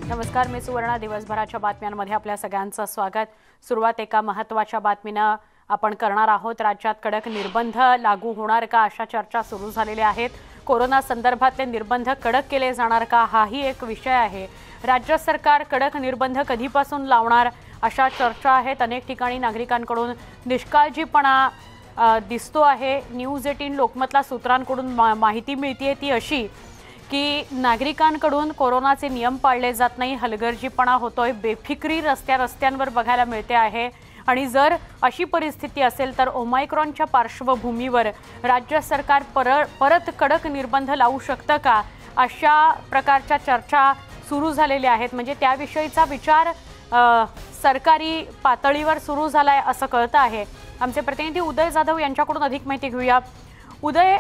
नमस्कार, मी सुवर्णा. दिवसभराच्या बातम्यांमध्ये आपल्या सगळ्यांचं स्वागत. सुरुवात एका महत्त्वाच्या बातमीनं आपण करणार आहोत. राज्यात कडक निर्बंध लागू होणार का अशा चर्चा सुरू झालेल्या आहेत. कोरोना संदर्भातले निर्बंध कडक केले जाणार का हाही एक विषय आहे. राज्य सरकार कडक निर्बंध कधीपासून लावणार अशा चर्चा आहेत. अनेक ठिकाणी नागरिकांकडून निष्काळजीपणा दिसतो आहे. न्यूज 18 लोकमतला सूत्रांकडून माहिती मिळते ती अशी की नागरिकांकडून कोरोनाचे नियम पाळले जात नाही, हलगर्जीपणा होतोय, बेफिक्री रस्त्यांवर बघायला मिळते आहे. आणि जर अशी परिस्थिती असेल तर ओमायक्रॉनच्या पार्श्वभूमीवर राज्य सरकार परत कडक निर्बंध लावू शकतं का अशा प्रकारच्या चर्चा सुरू झालेल्या आहेत. म्हणजे त्याविषयीचा विचार सरकारी पातळीवर सुरू झालाय असं कळतं आहे. आमचे प्रतिनिधी उदय जाधव यांच्याकडून अधिक माहिती घेऊया. उदय,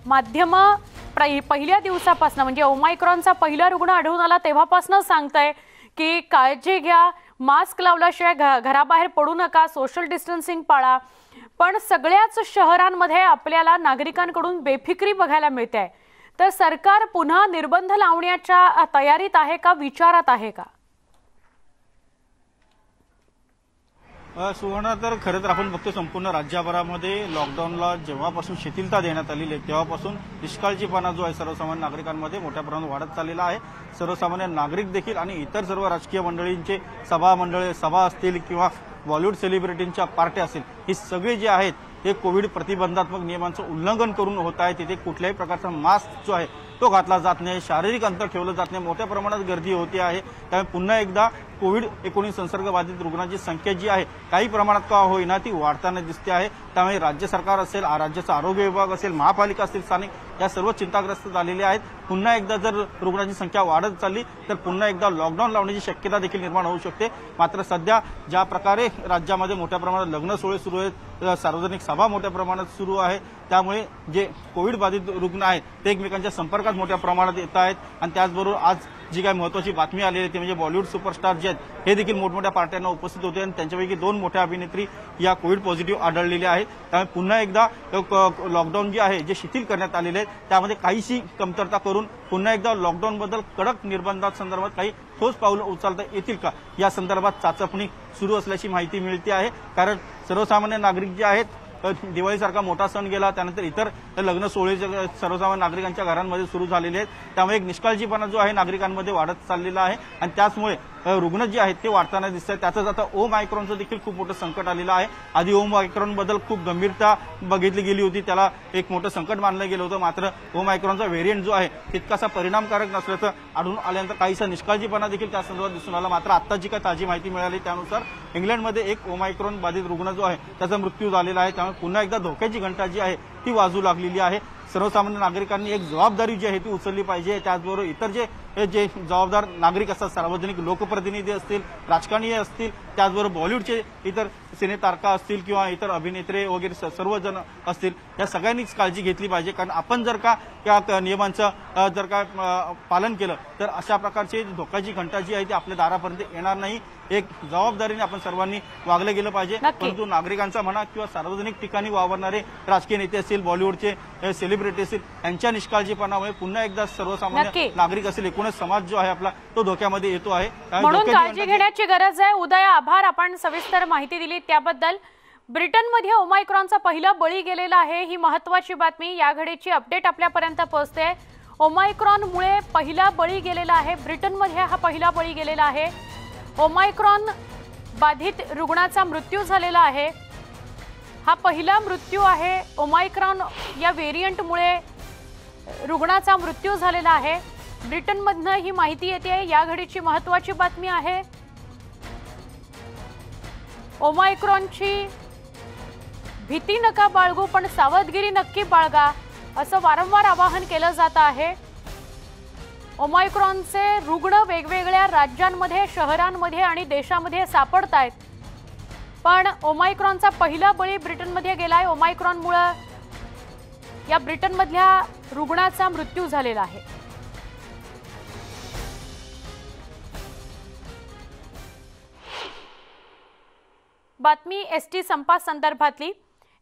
माध्यम पहिल्या दिवसापासून म्हणजे ओमायक्रॉनचा पहिला रुग्ण आढळून आला तेव्हापासून सांगताय की काळजी घ्या, मास्क लावल्याशिवाय घराबाहेर पडू नका, सोशल डिस्टन्सिंग पाळा. पण सगळ्याच शहरांमध्ये आपल्याला नागरिकांकडून बेफिक्री बघायला मिळते. तर सरकार पुन्हा निर्बंध लावण्याच्या तयारीत आहे का, विचारात आहे का? सुवर्ण, तर खरं तर आपण बघतो संपूर्ण राज्यभरामध्ये लॉकडाऊनला जेव्हापासून शिथिलता देण्यात आलेली आहे तेव्हापासून निष्काळजीपणा जो आहे सर्वसामान्य नागरिकांमध्ये मोठ्या प्रमाणात वाढत चाललेला आहे. सर्वसामान्य नागरिक देखील आणि इतर सर्व राजकीय मंडळींचे सभा असतील किंवा बॉलिवूड सेलिब्रिटींच्या पार्ट्या असतील, ही सगळी जी आहेत हे कोविड प्रतिबंधात्मक नियमांचं उल्लंघन करून होत आहे. तिथे कुठल्याही प्रकारचा मास्क जो आहे तो घातला जात नाही, शारीरिक अंतर ठेवलं जात नाही, मोठ्या प्रमाणात गर्दी होते आहे. त्यामुळे पुन्हा एकदा कोविड-19 संसर्गबाधित रुग्णांची संख्या जी आहे काही प्रमाणात का होईना ती वाढताना दिसते आहे. त्यामुळे राज्य सरकार असेल, राज्याचा आरोग्य विभाग असेल, महापालिका असतील, स्थानिक, या सर्व चिंताग्रस्त झालेले आहेत. पुन्हा एकदा जर रुग्णांची संख्या वाढत चालली तर पुन्हा एकदा लॉकडाऊन लावण्याची शक्यता देखील निर्माण होऊ शकते. मात्र सध्या ज्या प्रकारे राज्यामध्ये मोठ्या प्रमाणात लग्न सोहळे सुरू आहेत, सार्वजनिक सभा मोठ्या प्रमाणात सुरू आहे, त्यामुळे जे कोविड बाधित रुग्ण आहेत ते एकमेकांच्या संपर्कात मोठ्या प्रमाणात येत आहेत. आणि त्याचबरोबर आज जी काही महत्त्वाची बातमी आलेली आहे ती म्हणजे बॉलिवूड सुपरस्टार जे आहेत हे देखील मोठमोठ्या पार्ट्यांना उपस्थित होते आणि त्यांच्यापैकी 2 मोठ्या अभिनेत्री या कोविड पॉझिटिव्ह आढळलेल्या आहेत. त्यामुळे पुन्हा एकदा लॉकडाऊन जे आहे जे शिथिल करण्यात आलेले आहेत त्यामध्ये काहीशी कमतरता करून पुन्हा एकदा लॉकडाऊनबद्दल कडक निर्बंधांसंदर्भात काही ठोस पावलं उचलता येतील का या संदर्भात चाचपणी सुरू असल्याची माहिती मिळते आहे. कारण सर्वसामान्य नागरिक जे आहेत, दिवाळीसारखा मोठा सण गेला, त्यानंतर इतर लग्न सोहळे सर्वसामान्य नागरिकांच्या घरांमध्ये सुरू झालेले आहेत. त्यामुळे एक निष्काळजीपणा जो आहे नागरिकांमध्ये वाढत चाललेला आहे आणि त्याचमुळे रुग्ण जे आहेत ते वाढताना दिसत आहेत. त्यातच आता ओमायक्रॉनचं देखील खूप मोठं संकट आलेलं आहे. आधी ओमायक्रॉनबद्दल खूप गंभीरता बघितली गेली होती, त्याला एक मोठं संकट मानलं गेलं होतं. मात्र ओमायक्रॉनचा व्हेरियंट जो आहे तितकासा परिणामकारक नसल्याचं आढळून आल्यानंतर काहीसा निष्काळजीपणा देखील त्या संदर्भात दिसून आला. मात्र आता जी काही ताजी माहिती मिळाली त्यानुसार इंग्लंडमध्ये एक ओमायक्रॉन बाधित रुग्ण जो आहे त्याचा मृत्यू झालेला आहे. त्यामुळे पुन्हा एकदा धोक्याची घंटा जी आहे ती वाजू लागलेली आहे. सर्वसामान्य नागरिकांनी एक जबाबदारी जी आहे ती उचलली पाहिजे. त्याचबरोबर इतर जे जबाबदार नागरिक असतात, सार्वजनिक लोकप्रतिनिधी असतील, राजकारणी असतील, त्याचबरोबर बॉलिवूडचे इतर सिनेतारका असतील किंवा इतर अभिनेते वगैरे सर्वजण असतील, या सगळ्यांनीच काळजी घेतली पाहिजे. कारण आपण जर का या नियमांचं जर का पालन केलं तर अशा प्रकारची धोक्याची घंटा जी आहे ती आपल्या दारापर्यंत येणार नाही. एक जबाबदारीने आपण सर्वांनी वागलं गेलं पाहिजे. परंतु नागरिकांचा म्हणा किंवा सार्वजनिक ठिकाणी वावरणारे राजकीय नेते असतील, बॉलिवूडचे सेलिब्रिटी असतील, यांच्या निष्काळजीपणामुळे पुन्हा एकदा सर्वसामान्य नागरिक असेल, एकूणच समाज जो आहे आपला तो धोक्यामध्ये येतो आहे. म्हणून काळजी घेण्याची गरज आहे. उदय, आभार, आपण सविस्तर माहिती दिली त्याबद्दल. ब्रिटनमध्ये ओमायक्रॉनचा पहिला बळी गेलेला आहे, ही महत्त्वाची बातमी. या घडीची अपडेट आपल्यापर्यंत पोहोचते. ओमायक्रॉनमुळे पहिला बळी गेलेला आहे. ब्रिटनमध्ये हा पहिला बळी गेलेला आहे. ओमायक्रॉन बाधित रुग्णाचा मृत्यू झालेला आहे. हा पहिला मृत्यू आहे. ओमायक्रॉन या व्हेरियंटमुळे रुग्णाचा मृत्यू झालेला आहे. ब्रिटनमधनं ही माहिती येते. या घडीची महत्त्वाची बातमी आहे. ओमायक्रॉनची भीती नका बाळगू, पण सावधगिरी नक्की बाळगा, असं वारंवार आवाहन केलं जात आहे. ओमायक्रॉनचे रुग्ण वेगवेगळ्या राज्यांमध्ये, शहरांमध्ये आणि देशामध्ये सापडत आहेत. पण ओमायक्रॉनचा पहिला बळी ब्रिटनमध्ये गेलाय. ओमायक्रॉनमुळे या ब्रिटनमधल्या रुग्णाचा मृत्यू झालेला आहे. बातमी एसटी संपासंदर्भातली.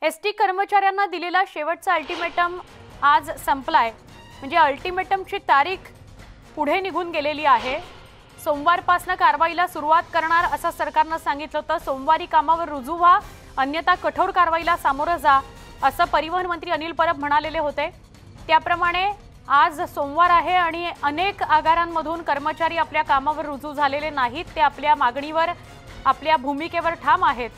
एसटी कर्मचाऱ्यांना दिलेला शेवटचा अल्टिमेटम आज संपलाय. म्हणजे अल्टिमेटमची तारीख पुढे निघून गेलेली आहे. सोमवारपासून कारवाईला सुरुवात करणार असं सरकारनं सांगितलं होतं। सोमवारी कामावर रुजू व्हा, अन्यथा कठोर कारवाईला सामोरं जा, असं परिवहन मंत्री अनिल परब म्हणालेले होते। त्याप्रमाणे आज सोमवार आहे आणि अनेक आगारांमधून कर्मचारी आपल्या कामावर रुजू झालेले नाहीत। ते आपल्या मागणीवर, आपल्या भूमिकेवर ठाम आहेत।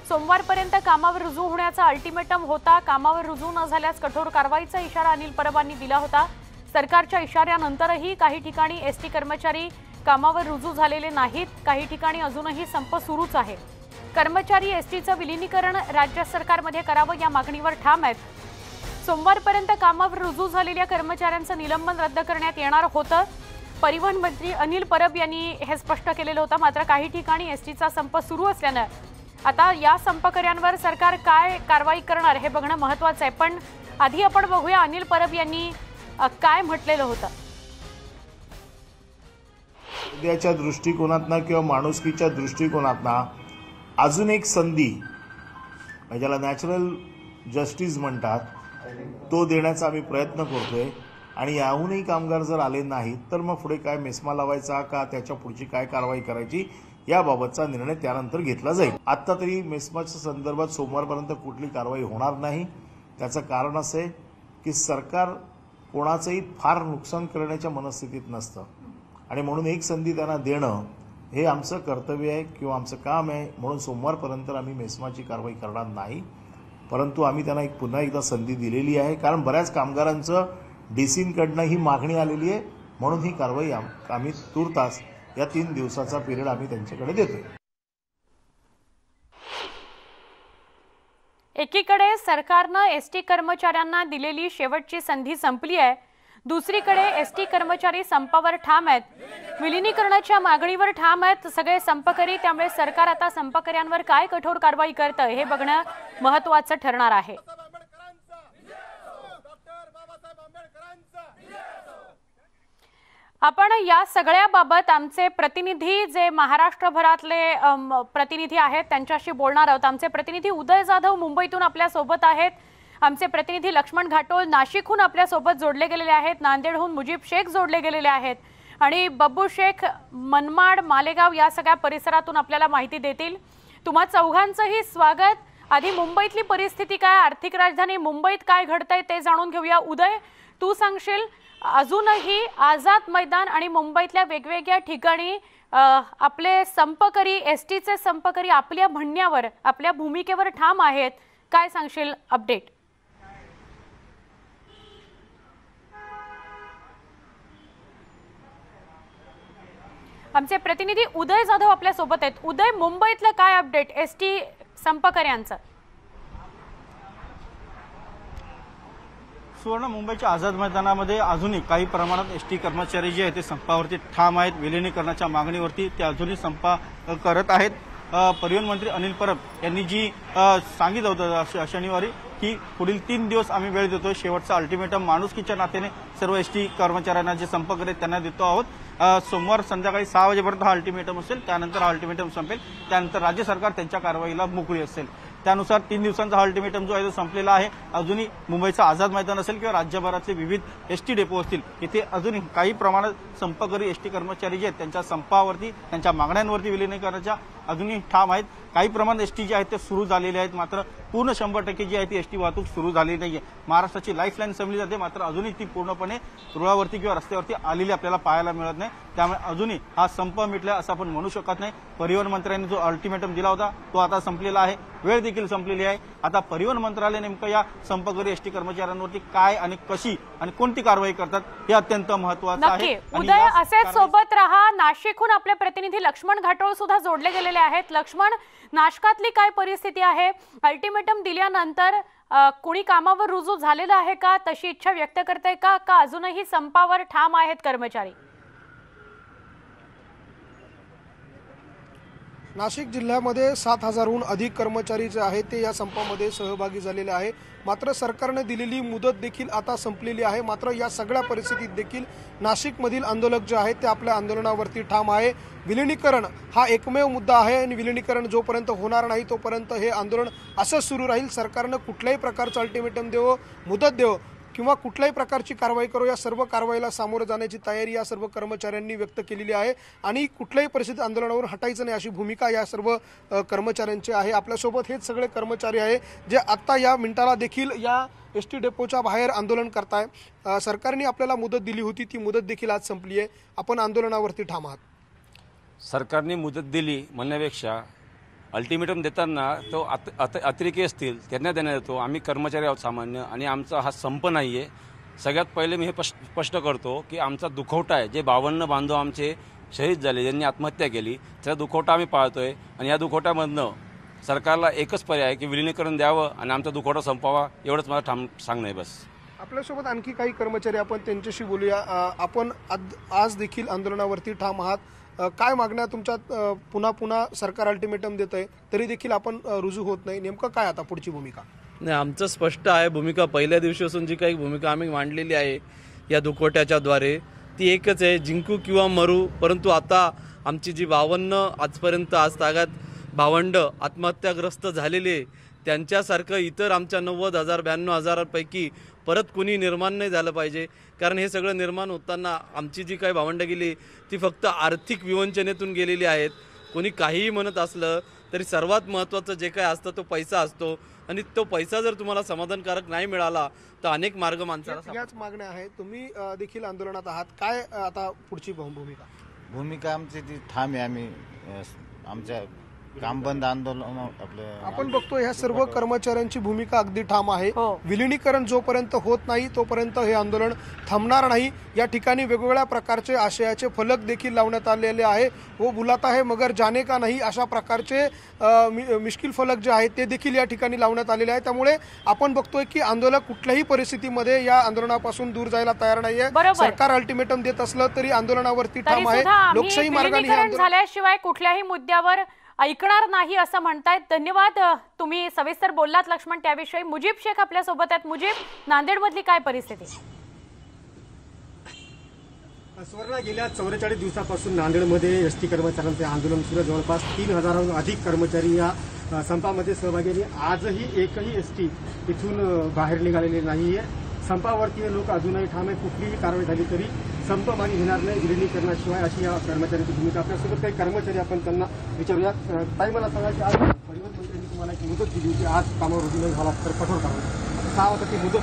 सोमवारपर्यंत कामावर रुजू होण्याचा अल्टिमेटम होता। कामावर रुजू न झाल्यास कठोर कारवाईचा इशारा अनिल परबांनी दिला होता। सरकारच्या इशाऱ्यानंतरही काही ठिकाणी एसटी कर्मचारी कामावर रुजू झालेले नाहीत। काही ठिकाणी अजूनही संप सुरूच आहे। कर्मचारी एसटीचं विलीनीकरण राज्य सरकारमध्ये करावं या मागणीवर ठाम आहेत। सोमवारपर्यंत कामावर रुजू झालेल्या कर्मचाऱ्यांचं निलंबन रद्द करण्यात येणार होतं। परिवहन मंत्री अनिल परब यांनी हे स्पष्ट केलेलं होतं। मात्र काही ठिकाणी एसटीचा संप सुरू असल्यानं आता या संपकऱ्यांवर सरकार काय कारवाई करणार हे बघणं महत्त्वाचं आहे। पण आधी आपण बघूया अनिल परब यांनी काय म्हटलेलं होतं। उद्याच्या दृष्टिकोनातनं किंवा माणुसकीच्या दृष्टिकोनातनं अजून एक संधी, ज्याला नॅचरल जस्टिस म्हणतात, तो देण्याचा आम्ही प्रयत्न करतोय। आणि याहूनही कामगार जर आले नाहीत तर मग पुढे काय मेस्मा लावायचा का त्याच्या पुढची काय कारवाई करायची याबाबतचा निर्णय त्यानंतर घेतला जाईल। आत्ता तरी मेस्माच्या संदर्भात सोमवारपर्यंत कुठली कारवाई होणार नाही। त्याचं कारण असं आहे की सरकार कोणाचंही फार नुकसान करण्याच्या मनस्थितीत नसतं आणि म्हणून एक संधी त्यांना देणं हे आमचं कर्तव्य आहे किंवा आमचं काम आहे। म्हणून सोमवारपर्यंत आम्ही मेस्माची कारवाई करणार नाही, परंतु आम्ही त्यांना पुन्हा एकदा संधी दिलेली आहे। कारण बऱ्याच कामगारांचं डीसींकडनं ही मागणी आलेली आहे, म्हणून ही कारवाई आम्ही तूर्तास या 3 दिवसाचा पिरियड आम्ही त्यांच्याकडे देतोय। एकीकडे सरकारनं एसटी कर्मचाऱ्यांना दिलेली शेवटची संधी संपली आहे, दुसरीकडे एसटी कर्मचारी संपावर ठाम आहेत, विलीनीकरणाच्या मागणीवर ठाम आहेत सगळे संपकरी। त्यामुळे सरकार आता संपकऱ्यांवर काय कठोर कारवाई करतं हे बघणं महत्त्वाचं ठरणार आहे। आपण या सगळ्याबाबत आमचे प्रतिनिधी जे महाराष्ट्रभरातले प्रतिनिधी आहेत त्यांच्याशी बोलणार आहोत। आमचे प्रतिनिधी उदय जाधव मुंबईतून आपल्या सोबत आहेत। आमचे प्रतिनिधी लक्ष्मण घाटोळ नाशिकहून आपल्या सोबत जोडले गेलेले आहेत। नांदेडहून मुजीब शेख जोडले गेलेले आहेत आणि बब्बू शेख मनमाड, मालेगाव या सगळ्या परिसरातून आपल्याला माहिती देतील। तुम्हा चौघांचंही स्वागत। आधी मुंबईतली परिस्थिती काय, आर्थिक राजधानी मुंबईत काय घडतंय ते जाणून घेऊया। उदय, तू सांगशील अजूनही आझाद मैदान आणि मुंबईतल्या वेगवेगळ्या ठिकाणी आपले संपकरी, एसटीचे संपकरी आपल्या म्हणण्यावर, आपल्या भूमिकेवर ठाम आहेत, काय सांगशील अपडेट? आमचे प्रतिनिधी उदय जाधव आपल्या सोबत आहेत। उदय, मुंबईतलं काय अपडेट एसटी संपकऱ्यांचं? सुवर्ण, मुंबईच्या आझाद मैदानामध्ये अजूनही काही प्रमाणात एसटी कर्मचारी जे आहेत ते संपावरती ठाम आहेत। विलीनीकरणाच्या मागणीवरती ते अजूनही संप करत आहेत। परिवहन मंत्री अनिल परब यांनी जी सांगितलं होतं शनिवारी की पुढील 3 दिवस आम्ही वेळ देतो, शेवटचा अल्टिमेटम माणुसकीच्या नात्याने सर्व एसटी कर्मचाऱ्यांना जे संप करीत त्यांना देतो आहोत। सोमवार संध्याकाळी 6 वाजेपर्यंत हा अल्टिमेटम असेल, त्यानंतर हा अल्टिमेटम संपेल, त्यानंतर राज्य सरकार त्यांच्या कारवाईला मोकळी असेल। त्यानुसार 3 दिवसांचा अल्टिमेटम जो आहे तो संपलेला आहे। अजूनही मुंबईचं आझाद मैदान असेल किंवा राज्यभरातले विविध एसटी डेपो असतील, इथे अजूनही काही प्रमाणात संपकरी एसटी कर्मचारी जे आहेत त्यांच्या संपावरती, त्यांच्या मागण्यांवरती विलीनीकरणाच्या अजूनही ठाम आहेत। काही प्रमाणात एसटी जे आहेत ते सुरू झालेले आहेत, मात्र पूर्ण 100% जी आहे ती एसटी वाहतूक सुरू झाली नाहीये। महाराष्ट्राची लाईफलाईन समजली जाते, मात्र अजूनही ती पूर्णपणे रुळावरती किंवा रस्त्यावरती आलेली आपल्याला पाहायला मिळत नाही। त्यामुळे अजूनही हा संप मिटला असं आपण म्हणू शकत नाही। परिवहन मंत्र्यांनी जो अल्टिमेटम दिला होता तो आता संपलेला आहे, वेळ देखील संपलेली आहे। आता परिवहन मंत्रालय नेमकं या संपकरी एसटी कर्मचाऱ्यांवरती काय आणि कशी आणि कोणती कारवाई करतात हे अत्यंत महत्त्वाचं आहे। उदय, असेच सोबत रहा। नाशिकहून आपले प्रतिनिधी लक्ष्मण घाटोळ सुद्धा जोडले गेलेले आहेत। लक्ष्मण, नाशकातली काय परिस्थिती आहे? अल्टिमेटम दिल्यानंतर कोणी कामावर रुजू झालेलं आहे का, तशी इच्छा व्यक्त करते का अजूनही संपावर ठाम आहेत कर्मचारी? नाशिक जिल्ह्यामध्ये 7,000हून अधिक कर्मचारी जे आहेत ते या संपामध्ये सहभागी झालेले आहे। मात्र सरकारने दिलेली मुदत देखील आता संपलेली आहे। मात्र या सगळ्या परिस्थितीत देखील नाशिकमधील आंदोलक जे आहेत ते आपल्या आंदोलनावरती ठाम आहे। विलीनीकरण हा एकमेव मुद्दा आहे आणि विलीनीकरण जोपर्यंत होणार नाही तोपर्यंत हे आंदोलन असंच सुरू राहील। सरकारनं कुठल्याही प्रकारचं अल्टिमेटम देवो, मुदत देवो, किंवा कुठल्याही प्रकारची कारवाई करो, या सर्व कारवाईला सामोरं जाण्याची तयारी या सर्व कर्मचाऱ्यांनी व्यक्त केलेली आहे आणि कुठल्याही परिस्थितीत आंदोलनावर हटायचं नाही अशी भूमिका या सर्व कर्मचाऱ्यांची आहे। आपल्यासोबत हेच सगळे कर्मचारी आहे जे आत्ता या मिनिटाला देखील या एसटी डेपोच्या बाहेर आंदोलन करताय। सरकारने आपल्याला मुदत दिली होती, ती मुदत देखील आज संपली आहे। आपण आंदोलनावरती ठाम आहात। सरकारने मुदत दिली म्हणण्यापेक्षा अल्टिमेटम देताना तो अतिरेकी असतील त्यांना देण्यात येतो। आम्ही कर्मचारी आहोत सामान्य आणि आमचा हा संप नाही आहे। सगळ्यात पहिले मी हे स्पष्ट करतो की आमचा दुखवटा आहे, जे 52 बांधव आमचे शहीद झाले, ज्यांनी आत्महत्या केली, त्याचा दुखवटा आम्ही पाळतोय आणि या दुखवट्यामधनं सरकारला एकच पर्याय आहे की विलिनीकरण द्यावं आणि आमचा दुखवटा संपवावा, एवढंच मला ठाम सांगणं आहे बस। आपल्यासोबत आणखी काही कर्मचारी आपण त्यांच्याशी बोलूया। आपण आज देखील आंदोलनावरती ठाम आहात, काय मागण्या तुमच्यात? पुन्हा सरकार अल्टिमेटम देत आहे तरी देखील आपण रुजू होत नाही, नेमकं काय आता पुढची भूमिका? नाही, आमचं स्पष्ट आहे भूमिका। पहिल्या दिवशीपासून जी काही भूमिका आम्ही मांडलेली आहे या दुखवट्याच्या द्वारे ती एकच आहे, जिंकू किंवा मरू। परंतु आता आमची जी 52 आजपर्यंत आज तागात भावंड आत्महत्याग्रस्त झालेले, त्यांच्यासारखं इतर आमच्या 90,000 92,000पैकी परत कोणी निर्माण नाही झालं पाहिजे। कारण हे सगळं निर्माण होताना आमची जी काही भावंड गेली ती फक्त आर्थिक विवंचनेतून गेलेली आहेत। कोणी काहीही म्हणत असलं तरी सर्वात महत्त्वाचं जे काय असतं तो पैसा असतो आणि तो पैसा जर तुम्हाला समाधानकारक नाही मिळाला तर अनेक मार्ग माणसाला याच मागण्या आहेत। तुम्ही देखील आंदोलनात आहात, काय आता पुढची भूमिका? आमची ती ठाम आहे। आम्ही आमच्या काम बंद आंदोलन आपलं आपण बघतो ह्या सर्व कर्मचाऱ्यांची भूमिका अगदी ठाम आहे। विलिनीकरण जोपर्यंत होत नाही तोपर्यंत हे आंदोलन थांबणार नाही। या ठिकाणी वेगवेगळ्या प्रकारचे आशयाचे फलक देखील लावण्यात आलेले आहे। वो बुलाता है मगर जाने का नहीं अशा प्रकारचे मिश्किल फलक जे आहेत ते देखील या ठिकाणी लावण्यात आलेले आहे। त्यामुळे आपण बघतोय की आंदोलक कुठल्याही परिस्थितीमध्ये या आंदोलनापासून दूर जायला तयार नाहीये। सरकार अल्टिमेटम देत असलं तरी आंदोलनावरती ठाम आहे। लोकशाही मार्गाने हे आंदोलन झाल्याशिवाय कुठल्याही मुद्द्यावर ऐकणार नाही असं म्हणतायत। धन्यवाद, तुम्ही सविस्तर बोललात लक्ष्मण त्याविषयी। मुजीब शेख आपल्या सोबत आहेत। मुजीब, नांदेडमधली काय परिस्थिती? सुवर्णा, गेल्या 44 दिवसापासून नांदेडमध्ये एसटी कर्मचाऱ्यांचे आंदोलन सुरू आहे। जवळपास 3,000हून अधिक कर्मचारी या संपामध्ये सहभागी आहेत। आजही एकही एसटी इथून बाहेर निघालेली नाहीये। संपावरती लोक अजूनही ठाम आहेत। कुठलीही कारवाई झाली तरी संप मागे घेणार नाही विलिनीकरणाशिवाय, अशी या कर्मचाऱ्यांची भूमिका। आपल्यासोबत काही कर्मचारी आपण त्यांना विचारूया। ताई, मला सांगा की आज परिवहन मंत्र्यांनी तुम्हाला एक मुदत दिली होती, आज कामावर रुजू नाही झाला तर कठोर कारवाई, 6 वाजता ती मुदत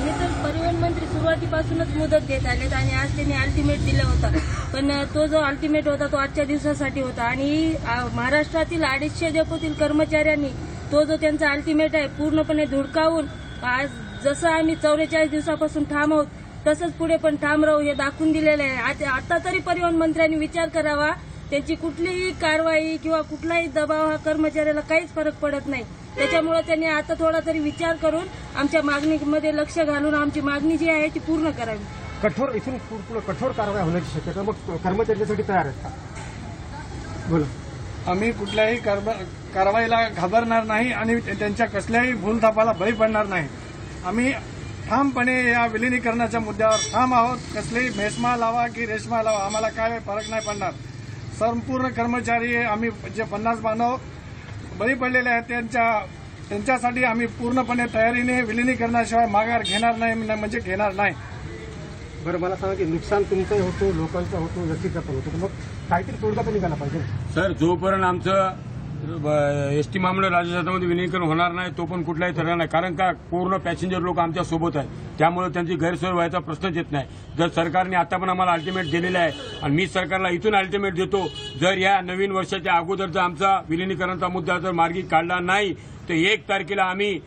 हे तर परिवहन मंत्री सुरुवातीपासूनच मुदत देत आलेत आणि आज त्यांनी अल्टिमेट दिला होता। पण तो जो अल्टिमेट होता तो आजच्या दिवसासाठी होता आणि महाराष्ट्रातील 250 डेपोतील कर्मचाऱ्यांनी तो जो त्यांचा अल्टिमेट आहे पूर्णपणे धुडकावून आज जसं आम्ही 44 दिवसापासून ठाम आहोत तसंच पुढे पण ठाम राहू हे दाखवून दिलेलं आहे। आता तरी परिवहन मंत्र्यांनी विचार करावा, त्यांची कुठलीही कारवाई किंवा कुठलाही दबाव हा कर्मचाऱ्याला काहीच फरक पडत नाही। त्याच्यामुळे त्यांनी आता थोडा तरी विचार करून आमच्या मागणीमध्ये लक्ष घालून आमची मागणी जी आहे ती पूर्ण करावी। कठोर इथून पुढे कठोर कारवाई होण्याची शक्यता मग कर्मचाऱ्यांसाठी तयार आहेत का? बोला। आम्ही कुठल्याही कारवाईला घाबरणार नाही आणि त्यांच्या कसल्याही भूलथापाला बळी पडणार नाही। आम्ही ठामपणे या विलिनीकरणाच्या मुद्द्यावर ठाम आहोत। कसलेही मेस्मा लावा की रेशमा लावा, आम्हाला काय फरक नाही पडणार। संपूर्ण कर्मचारी आम्ही जे 50 बांधव बळी पडलेले आहेत त्यांच्यासाठी आम्ही पूर्णपणे तयारीने विलिनीकरणाशिवाय माघार घेणार नाही, म्हणजे घेणार नाही। बरं, मला सांगा की नुकसान तुमचंही होतो, लोकांचं होतो, व्यक्तीचं पण होतो, मग काहीतरी तोडगा पण निघाला पाहिजे सर। जोपर्यंत आमचं एसटी महामंडळ राज्य शासनामध्ये विलिनीकरण होणार नाही तो पण कुठलाही तऱ्हा नाही। कारण का पूर्ण पॅसेंजर लोक आमच्या सोबत आहेत, त्यामुळे त्यांची गैरसोय व्हायचा प्रश्नच येत नाही। जर सरकारने आता पण आम्हाला अल्टिमेट दिलेला आहे आणि मी सरकारला इथून अल्टिमेट देतो, जर या नवीन वर्षाच्या अगोदर जर आमचा विलिनीकरणाचा मुद्दा जर मार्गी काढला नाही तर 1 तारखेला मी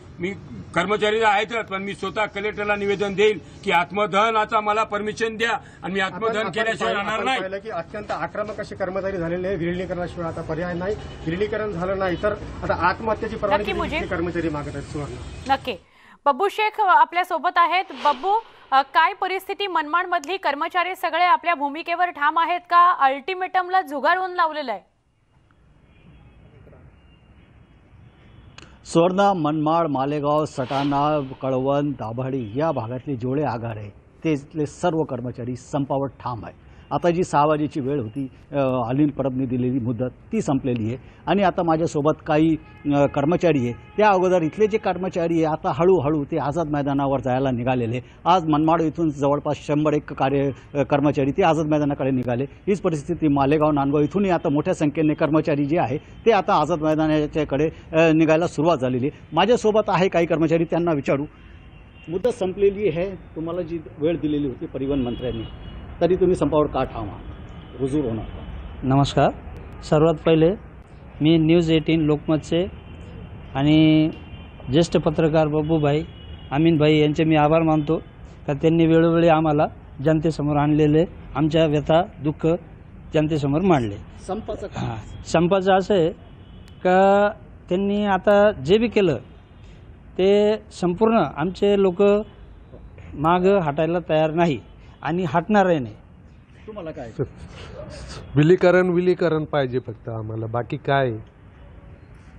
कर्मचारी आहेत पण मी स्वतः कलेक्टरला निवेदन देईल की आत्मदहनाचा मला परमिशन द्या आणि मी आत्मदहन केल्याशिवाय राहणार नाही। की अत्यंत आक्रमक असे कर्मचारी झालेले आहे। विलिनीकरणाशिवाय आता पर्याय नाही, विलिनीकरण झालं नाही तर आता आत्महत्येची परवानगी कर्मचारी मागत आहेत। सुवर्ण, नक्की। बब्बू शेख आपल्या सोबत आहेत। बब्बू, काय परिस्थिती मनमाडमधली? कर्मचारी सगळे आपल्या भूमिकेवर ठाम आहेत का अल्टिमेटमला झुगारून लावलेलं आहे? सुवर्ण, मनमाड, मालेगाव, सटाणा, कळवण, दाभाडी या भागातले जेवढे आगार आहे तिथले सर्व कर्मचारी संपावर ठाम आहे। आता जी 6 वाजेची वेळ होती अनिल परबनी दिलेली मुदत ती संपलेली आहे आणि आता माझ्यासोबत काही कर्मचारी आहे. त्या अगोदर इथले जे कर्मचारी आहे आता हळूहळू ते आझाद मैदानावर जायला निघालेले. आज मनमाड इथून जवळपास 101 कर्मचारी ते आझाद मैदानाकडे निघाले. हीच परिस्थिती मालेगाव नांदगाव इथूनही आता मोठ्या संख्येने कर्मचारी जे आहे ते आता आझाद मैदानाच्याकडे निघायला सुरुवात झालेली आहे. माझ्यासोबत आहे काही कर्मचारी, त्यांना विचारू. मुदत संपलेली आहे, तुम्हाला जी वेळ दिलेली होती परिवहन मंत्र्यांनी, तरी तुम्ही संपावर का ठाम आहात, रुजू होणार का? नमस्कार. सर्वात पहिले मी न्यूज 18 लोकमतचे आणि ज्येष्ठ पत्रकार बब्बूभाई अमीनभाई यांचे मी आभार मानतो का त्यांनी वेळोवेळी आम्हाला जनतेसमोर आणलेले आमच्या व्यथा दुःख जनतेसमोर मांडले. संपाचं असं आहे का त्यांनी आता जे बी केलं ते संपूर्ण आमचे लोक मागं हटायला तयार नाही आणि हटणारही नाही. तुम्हाला काय विलीकरण पाहिजे फक्त आम्हाला, बाकी काय.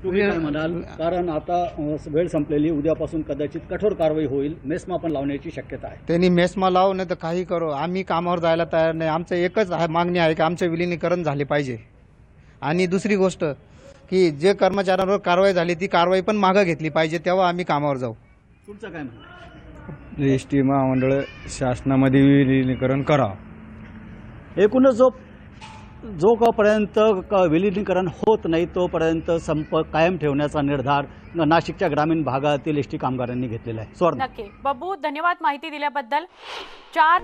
तुम्ही काय म्हणाल? कारण आता वेळ संपलेली, उद्यापासून कदाचित कठोर कारवाई होईल, मेस्मा पण लावण्याची शक्यता आहे. त्यांनी मेस्मा लावू नाही तर काही करू, आम्ही कामावर जायला तयार नाही. आमचं एकच मागणी आहे की आमचे विलीनीकरण झाले पाहिजे. आणि दुसरी गोष्ट की जे कर्मचाऱ्यांवर कारवाई झाली ती कारवाई पण मागं घेतली पाहिजे, तेव्हा आम्ही कामावर जाऊ. तुमचं काय म्हणणं? एसटी महामंडळ शासनामध्ये विलीनीकरण करा. एकूणच जोपर्यंत विलीनीकरण होत नाही तोपर्यंत संप कायम ठेवण्याचा निर्धार नाशिकच्या ग्रामीण भागातील एसटी कामगारांनी घेतलेला आहे. नक्की बब्बू, धन्यवाद माहिती दिल्याबद्दल. 4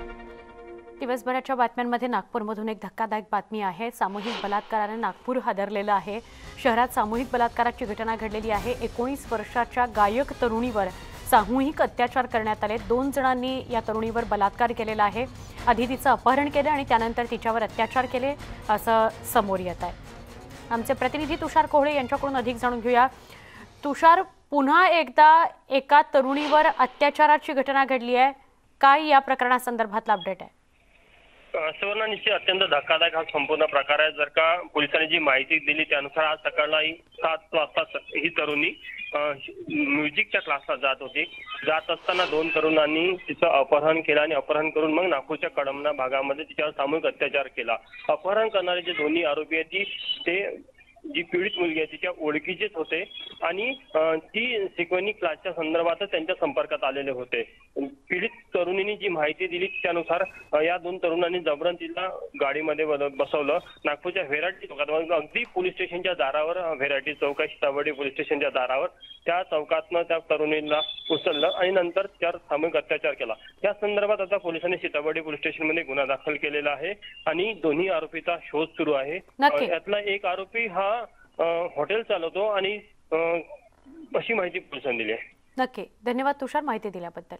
दिवसभराच्या बातम्यांमध्ये नागपूरमधून एक धक्कादायक बातमी आहे. सामूहिक बलात्काराने नागपूर हादरलेलं आहे. शहरात सामूहिक बलात्काराची घटना घडलेली आहे. 19 वर्षाच्या गायक तरुणीवर सामूहिक अत्याचार करण्यात आले. 2 जणांनी या तरुणीवर बलात्कार केलेला आहे. आधी तिचं अपहरण केलं आणि त्यानंतर तिच्यावर अत्याचार केले असं समोर येत आहे. आमचे प्रतिनिधी तुषार कोहळे यांच्याकडून अधिक जाणून घेऊया. तुषार, पुन्हा एकदा एका तरुणीवर अत्याचाराची घटना घडली आहे. काय या प्रकरणासंदर्भातला अपडेट आहे? सुवर्ण, निश्चित अत्यंत धक्कादायक हा संपूर्ण प्रकार आहे. जर का पोलिसांनी जी माहिती दिली त्यानुसार आज सकाळी 7 वाजता ही तरुणी म्युझिकच्या क्लासला जात होती. जात असताना 2 तरुणांनी तिचं अपहरण केलं आणि अपहरण करून मग नागपूरच्या कडमना भागामध्ये तिच्यावर सामूहिक अत्याचार केला. अपहरण करणारे जे दोन्ही आरोपी आहेत ते जी पीडित मुलगी आहे तिच्या ओळखीचेच होते आणि ती शिकवणी क्लासच्या संदर्भातच त्यांच्या संपर्कात आलेले होते. पीडित तरुणींनी जी माहिती दिली त्यानुसार या 2 तरुणांनी जबरन तिला गाडीमध्ये बसवलं. नागपूरच्या व्हेरायटी चौकात, अगदी पोलीस स्टेशनच्या दारावर, व्हेरायटी चौक आहे सीताबर्डी पोलीस स्टेशनच्या दारावर, त्या चौकातनं त्या तरुणीला उचललं आणि नंतर त्यावर सामूहिक अत्याचार केला. या संदर्भात आता पोलिसांनी सीताबर्डी पोलीस स्टेशनमध्ये गुन्हा दाखल केलेला आहे आणि दोन्ही आरोपीचा शोध सुरू आहे. यातला एक आरोपी हा हॉटेल चालवतो आणि अशी माहिती पोलिसांनी दिली आहे. नक्की, धन्यवाद तुषार माहिती दिल्याबद्दल.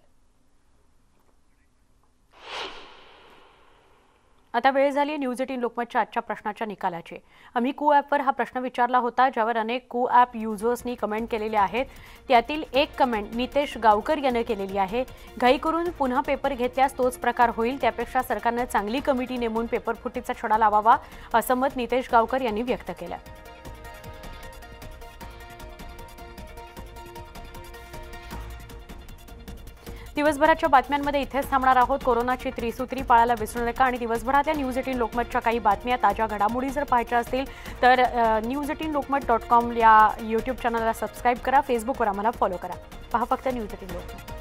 आता वेळ झाली न्यूज 18 लोकमतच्या आजच्या प्रश्नाच्या निकालाची. आम्ही कू ॲपवर हा प्रश्न विचारला होता ज्यावर अनेक कू ॲप युजर्सनी कमेंट केलेले आहेत. त्यातील एक कमेंट नितेश गावकर यानं केलेली आहे. घाई करून पुन्हा पेपर घेतल्यास तोच प्रकार होईल, त्यापेक्षा सरकारनं चांगली कमिटी नेमून पेपर फुटीचा छडा लावावा असं मत नितेश गावकर यांनी व्यक्त केलं. दिवसभराच्या बातम्यांमध्ये इथेच थांबणार आहोत. कोरोनाची त्रिसूत्री पाळायला विसरू नका आणि दिवसभरातल्या न्यूज 18 लोकमतच्या काही बातम्या, ताज्या घडामोडी जर पाहायच्या असतील तर news18lokmat.com या यूट्यूब चॅनलला सबस्क्राईब करा. फेसबुकवर आम्हाला फॉलो करा. पहा फक्त न्यूज 18 लोकमत.